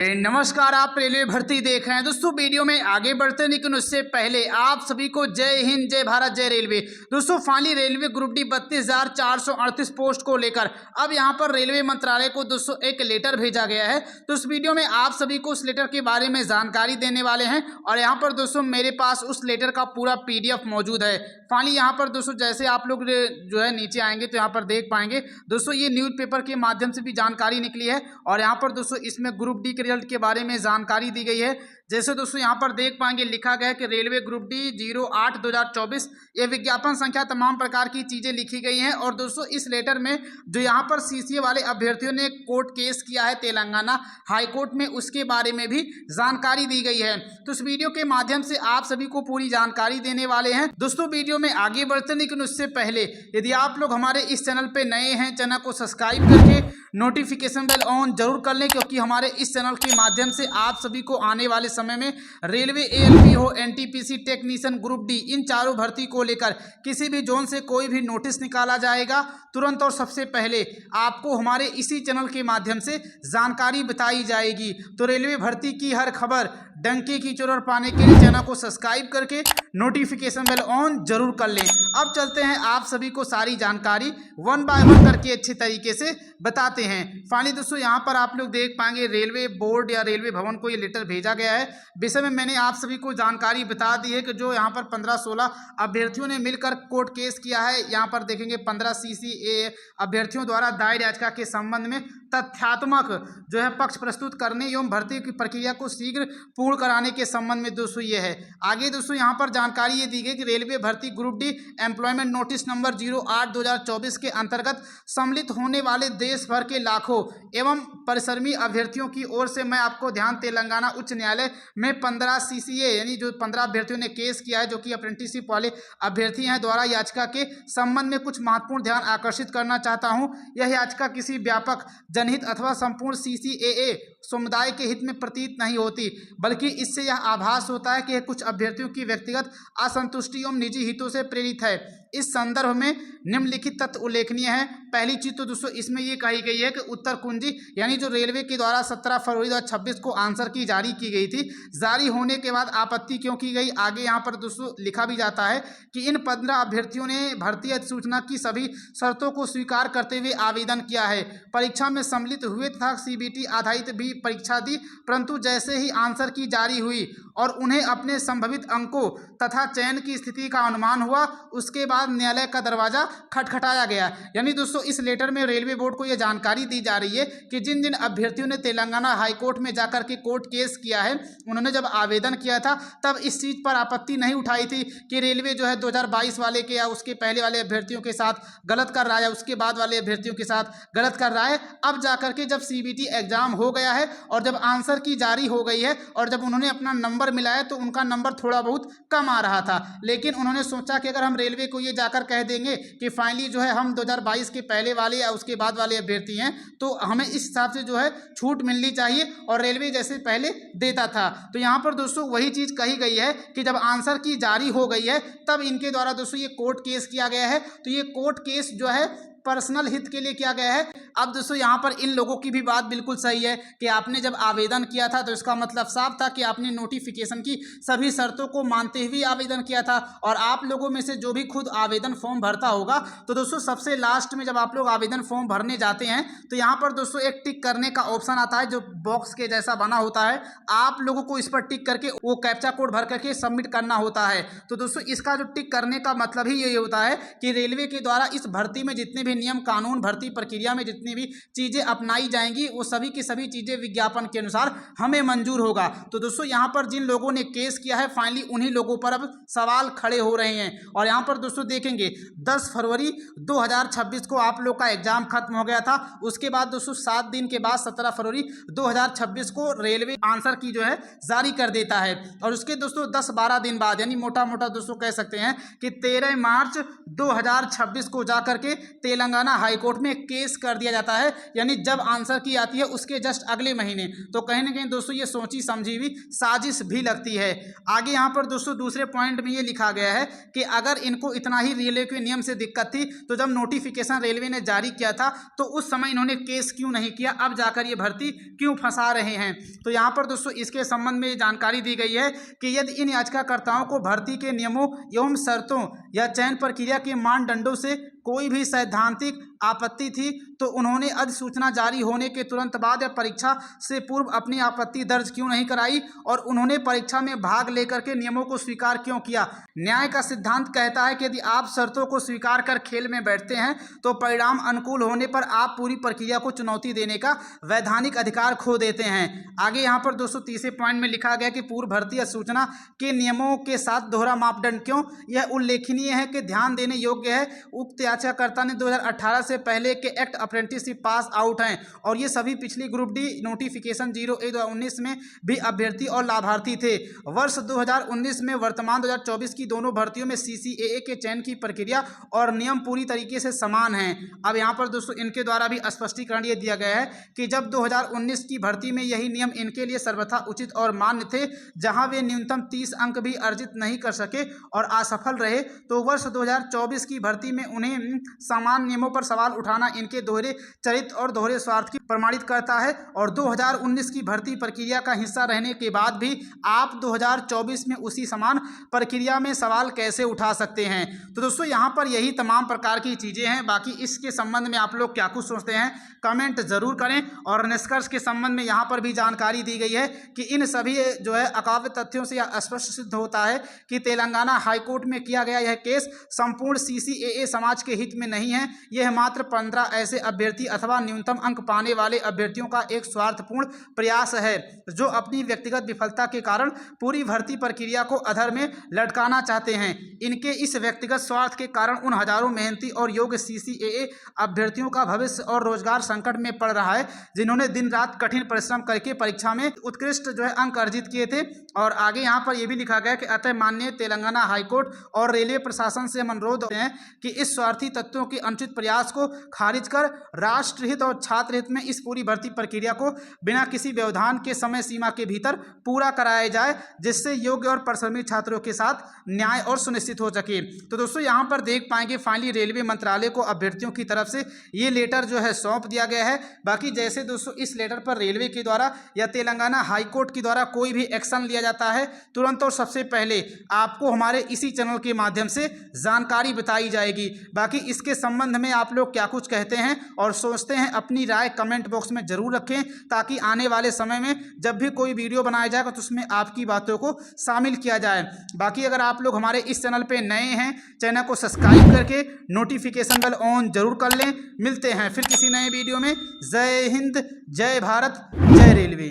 नमस्कार, आप रेलवे भर्ती देख रहे हैं। दोस्तों वीडियो में आगे बढ़ते हैं, लेकिन उससे पहले आप सभी को जय हिंद, जय भारत, जय रेलवे। दोस्तों finally railway group D 32,438 post को लेकर अब यहां पर रेलवे मंत्रालय को दोस्तों एक लेटर भेजा गया है। तो इस वीडियो में आप सभी को उस लेटर के बारे में जानकारी देने वाले हैं और यहाँ पर दोस्तों मेरे पास उस लेटर का पूरा PDF मौजूद है। फाइनली यहाँ पर दोस्तों जैसे आप लोग जो है नीचे आएंगे तो यहाँ पर देख पाएंगे दोस्तों ये न्यूज़पेपर के माध्यम से भी जानकारी निकली है और यहाँ पर दोस्तों इसमें ग्रुप डी के रिजल्ट के बारे में जानकारी दी गई है। जैसे दोस्तों यहाँ पर देख पाएंगे लिखा गया है कि रेलवे ग्रुप डी 08/2024 ये विज्ञापन संख्या तमाम प्रकार की चीज़ें लिखी गई हैं। और दोस्तों इस लेटर में जो यहाँ पर CCA वाले अभ्यर्थियों ने कोर्ट केस किया है तेलंगाना हाई कोर्ट में, उसके बारे में भी जानकारी दी गई है। तो इस वीडियो के माध्यम से आप सभी को पूरी जानकारी देने वाले हैं। दोस्तों वीडियो में आगे बढ़ते, लेकिन उससे पहले यदि आप लोग हमारे इस चैनल पर नए हैं, चैनल को सब्सक्राइब करके नोटिफिकेशन बेल ऑन जरूर कर लें, क्योंकि हमारे इस चैनल के माध्यम से आप सभी को आने वाले समय में रेलवे ALP हो, NTPC टेक्नीशियन ग्रुप डी इन चारों भर्ती को लेकर किसी भी जोन से कोई भी नोटिस निकाला जाएगा तुरंत और सबसे पहले आपको हमारे इसी चैनल के माध्यम से जानकारी बताई जाएगी। तो रेलवे भर्ती की हर खबर डंके की चोर पाने के लिए चैनल को सब्सक्राइब करके नोटिफिकेशन बेल ऑन जरूर कर लें। अब चलते हैं आप सभी को सारी जानकारी वन बाय वन करके अच्छे तरीके से बताते हैं। फाइनली दोस्तों यहाँ पर आप लोग देख पाएंगे रेलवे बोर्ड या रेलवे भवन को ये लेटर भेजा गया है। विषय में मैंने आप सभी को जानकारी बता दी है कि जो यहाँ पर 15-16 अभ्यर्थियों ने मिलकर कोर्ट केस किया है। यहाँ पर देखेंगे 15 CCA अभ्यर्थियों द्वारा दायर याचिका के संबंध में तथ्यात्मक जो है पक्ष प्रस्तुत करने एवं भर्ती की प्रक्रिया को शीघ्र पूर्ण कराने के संबंध में दोस्तों ये है। आगे दोस्तों यहाँ पर जानकारी ये दी गई कि रेलवे भर्ती group D employment notice number 08/2024 के अंतर्गत सम्मिलित होने वाले देश भर के लाखों एवं परिश्रमी अभ्यर्थियों की ओर से मैं आपको ध्यान तेलंगाना उच्च न्यायालय में 15 CCA यानी जो 15 अभ्यर्थियों ने केस किया है जो कि अप्रेंटिसशिप वाले अभ्यर्थी हैं द्वारा याचिका के संबंध में कुछ महत्वपूर्ण ध्यान आकर्षित करना चाहता हूं। यह याचिका किसी व्यापक जनहित अथवा संपूर्ण CCAA समुदाय के हित में प्रतीत नहीं होती, बल्कि इससे यह आभास होता है कि यह कुछ अभ्यर्थियों की व्यक्तिगत असंतुष्टि एवं निजी हितों से प्रेरित है। इस संदर्भ में निम्नलिखित तथ्य उल्लेखनीय है। पहली चीज तो दोस्तों इसमें ये कही गई है कि उत्तर कुंजी यानी जो रेलवे के द्वारा 17 फरवरी 2026 को आंसर की जारी की गई थी, जारी होने के बाद आपत्ति क्यों की गई, आगे यहाँ पर दोस्तों लिखा भी जाता है कि इन 15 अभ्यर्थियों ने भर्ती अधिसूचना की सभी शर्तों को स्वीकार करते हुए आवेदन किया है, परीक्षा में सम्मिलित हुए तथा CBT आधारित भी परीक्षा दी, परंतु जैसे ही आंसर की जारी हुई और उन्हें अपने संभावित अंकों तथा चयन की स्थिति का अनुमान हुआ, उसके बाद न्यायालय का दरवाजा खटखटाया गया। यानी दोस्तों इस लेटर में रेलवे बोर्ड को यह जानकारी दी जा रही है कि जिन जिन अभ्यर्थियों ने तेलंगाना हाई कोर्ट में जाकर के कोर्ट केस किया है, उन्होंने जब आवेदन किया था तब इस चीज पर आपत्ति नहीं उठाई थी कि रेलवे जो है 2022 वाले के या उसके पहले वाले अभ्यर्थियों के साथ गलत कर रहा है, उसके बाद वाले अभ्यर्थियों के साथ गलत कर रहा है। अब जाकर के जब CBT एग्जाम हो गया है और जब आंसर की जारी हो गई है और जब उन्होंने अपना नंबर मिलाया तो उनका नंबर थोड़ा बहुत कम आ रहा था, लेकिन उन्होंने सोचा कि अगर हम रेलवे को ये जाकर कह देंगे कि फाइनली जो है हम 2022 के पहले वाले या उसके बाद वाले अभ्यर्थी हैं तो हमें इस हिसाब से जो है छूट मिलनी चाहिए और रेलवे जैसे पहले देता था। तो यहाँ पर दोस्तों वही चीज़ कही गई है कि जब आंसर की जारी हो गई है तब इनके द्वारा दोस्तों ये कोर्ट केस किया गया है। तो ये कोर्ट केस जो है पर्सनल हित के लिए किया गया है। अब दोस्तों यहाँ पर इन लोगों की भी बात बिल्कुल सही है कि आपने जब आवेदन किया था तो इसका मतलब साफ था कि आपने नोटिफिकेशन की सभी शर्तों को मानते हुए आवेदन किया था। और आप लोगों में से जो भी खुद आवेदन फॉर्म भरता होगा तो दोस्तों सबसे लास्ट में जब आप लोग आवेदन फॉर्म भरने जाते हैं तो यहाँ पर दोस्तों एक टिक करने का ऑप्शन आता है जो बॉक्स के जैसा बना होता है। आप लोगों को इस पर टिक करके वो कैप्चा कोड भर करके सबमिट करना होता है। तो दोस्तों इसका जो टिक करने का मतलब ही यही होता है कि रेलवे के द्वारा इस भर्ती में जितने भी नियम कानून, भर्ती प्रक्रिया में जितनी भी चीजें अपनाई जाएंगी वो सभी की सभी चीजें विज्ञापन के अनुसार हमें मंजूर होगा। तो दोस्तों यहाँ पर जिन लोगों ने केस किया है फाइनली उन्हीं लोगों पर अब सवाल खड़े हो रहे हैं। और यहाँ पर दोस्तों देखेंगे 10 फरवरी 2026 को आप लोग का एग्जाम खत्म हो गया था। उसके बाद दोस्तों 7 दिन के बाद 17 फरवरी 2026 को रेलवे आंसर की जो है जारी कर देता है। और उसके दोस्तों 10-12 दिन बाद यानी मोटा मोटा दोस्तों कह सकते हैं कि 13 मार्च 2026 को जाकर के तेलंगाना हाईकोर्ट में केस कर दिया जाता है, यानी जब आंसर की आती है उसके जस्ट अगले महीने। तो कहीं ना कहीं दोस्तों ये सोची समझी हुई साजिश भी लगती है। आगे यहाँ पर दोस्तों दूसरे पॉइंट में ये लिखा गया है कि अगर इनको इतना ही रेलवे के नियम से दिक्कत थी तो जब नोटिफिकेशन रेलवे ने जारी किया था तो उस समय इन्होंने केस क्यों नहीं किया, अब जाकर ये भर्ती क्यों फंसा रहे हैं। तो यहाँ पर दोस्तों इसके संबंध में जानकारी दी गई है कि यदि इन याचिकाकर्ताओं को भर्ती के नियमों एवं शर्तों या चयन प्रक्रिया के मानदंडों से कोई भी सैद्धांतिक आपत्ति थी तो उन्होंने अधिसूचना जारी होने के तुरंत बाद या परीक्षा से पूर्व अपनी आपत्ति दर्ज क्यों नहीं कराई और उन्होंने परीक्षा में भाग लेकर के नियमों को स्वीकार क्यों किया। न्याय का सिद्धांत कहता है कि यदि आप शर्तों को स्वीकार कर खेल में बैठते हैं तो परिणाम अनुकूल होने पर आप पूरी प्रक्रिया को चुनौती देने का वैधानिक अधिकार खो देते हैं। आगे यहाँ पर दोस्तों तीसरे पॉइंट में लिखा गया कि पूर्व भर्ती अधिसूचना के नियमों के साथ दोहरा मापदंड क्यों। यह उल्लेखनीय है कि ध्यान देने योग्य है उक्त याचिकाकर्ता ने 2018 से पहले के एक्ट अप्रेंटिसशिप पास आउट हैं और ये सभी पिछली ग्रुप डी नोटिफिकेशन 01/2019 में भी अभ्यर्थी और लाभार्थी थे। वर्ष 2019 में वर्तमान 2024 की दोनों भर्तियों में CCAA के चयन की प्रक्रिया और नियम पूरी तरीके से समान हैं। अब यहाँ पर दोस्तों इनके द्वारा भी स्पष्टीकरण ये दिया गया है कि जब 2019 की भर्ती में यही नियम इनके लिए सर्वथा उचित और मान्य थे, जहाँ वे न्यूनतम 30 अंक भी अर्जित नहीं कर सके और असफल रहे, तो वर्ष 2024 की भर्ती में उन्हें समान नियमों पर सवाल उठाना इनके दोहरे चरित्र और दोहरे स्वार्थ की प्रमाणित करता है। और 2019 की भर्ती प्रक्रिया का हिस्सा रहने के बाद भी आप 2024 में उसी समान प्रक्रिया में सवाल कैसे उठा सकते हैं। तो दोस्तों यहाँ पर यही तमाम प्रकार की चीज़ें हैं। बाकी इसके संबंध में आप लोग क्या कुछ सोचते हैं कमेंट जरूर करें। और निष्कर्ष के संबंध में यहाँ पर भी जानकारी दी गई है कि इन सभी जो है अकाव्य तथ्यों से यह स्पष्ट सिद्ध होता है कि तेलंगाना हाईकोर्ट में किया गया यह केस संपूर्ण CCAA समाज के हित में नहीं है। यह मात्र 15 ऐसे अभ्यर्थी अथवा न्यूनतम अंक पाने वाले अभ्यर्थियों का एक स्वार्थपूर्ण प्रयास है जो अपनी व्यक्तिगत विफलता के कारण पूरी भर्ती प्रक्रिया को अधर में लटकाना चाहते हैं। इनके इस व्यक्तिगत स्वार्थ के कारण उन हजारों मेहनती और योग्य CCAA अभ्यर्थियों का भविष्य और रोजगार संकट में पड़ रहा है जिन्होंने दिन रात कठिन परिश्रम करके परीक्षा में उत्कृष्ट जो है अंक अर्जित किए थे। और आगे यहाँ पर यह भी लिखा गया कि अतः माननीय तेलंगाना हाईकोर्ट और रेलवे प्रशासन से हम अनुरोध करते हैं कि इस स्वार्थी तत्वों के अनुचित प्रयास को खारिज कर राष्ट्रहित और छात्र हित में इस पूरी भर्ती प्रक्रिया को बिना किसी व्यवधान के समय सीमा के भीतर पूरा कराया जाए, जिससे योग्य और परिश्रमी छात्रों के साथ न्याय और सुनिश्चित हो सके। तो दोस्तों यहाँ पर देख पाएंगे फाइनली रेलवे मंत्रालय को अभ्यर्थियों की तरफ से ये लेटर जो है सौंप दिया गया है। बाकी जैसे दोस्तों इस लेटर पर रेलवे के द्वारा या तेलंगाना हाईकोर्ट के द्वारा कोई भी एक्शन लिया जाता है तुरंत और सबसे पहले आपको हमारे इसी चैनल के माध्यम से जानकारी बताई जाएगी। बाकी इसके संबंध में आप लोग क्या कुछ कहते हैं और सोचते हैं अपनी राय कमेंट बॉक्स में जरूर रखें, ताकि आने वाले समय में जब भी कोई वीडियो बनाया जाएगा तो उसमें आपकी बातों को शामिल किया जाए। बाकी अगर आप लोग हमारे इस चैनल पे नए हैं, चैनल को सब्सक्राइब करके नोटिफिकेशन बेल ऑन जरूर कर लें। मिलते हैं फिर किसी नए वीडियो में। जय हिंद, जय भारत, जय रेलवे।